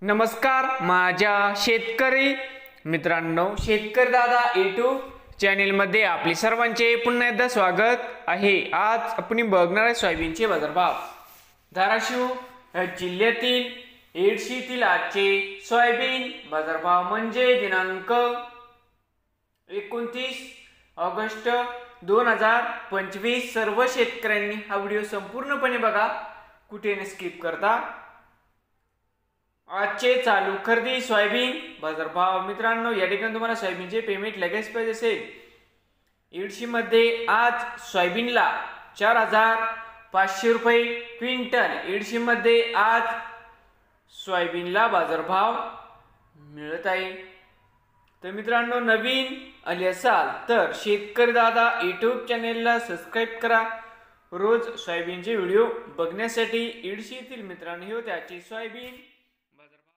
नमस्कार माझ्या शेतकरी मित्रांनो, शेतकरी दादा यूट्यूब चॅनेलमध्ये आपले सर्वांचे पुन्हा एकदा स्वागत आहे। आज आपण बघणार आहे सोयाबीनचे बाजारभाव। धाराशिव जिल्ह्यातील येडशीतील आजचे सोयाबीन बाजारभाव म्हणजे दिनांक 29 ऑगस्ट 2025। सर्व शेतकऱ्यांनी हा व्हिडिओ संपूर्णपणे बघा, कुठे न स्किप करता। आजचे चालू खरेदी सोयाबीन बाजारभाव मित्रांनो, या ठिकाणी तुम्हाला सोयाबीनचे पेमेंट लगेच पाहिजे असेल, येडशीमध्ये आज सोयाबीनला 4500 रुपये क्विंटल। येडशीमध्ये आज सोयाबीनला बाजारभाव मिळत आहे। तर मित्रांनो, नवीन आले असाल तर शेतकरी दादा यूट्यूब चॅनेलला सबस्क्राईब करा। रोज सोयाबीनचे व्हिडिओ बघण्यासाठी येडशी येथील मित्रांनो, हे त्याची सोयाबीन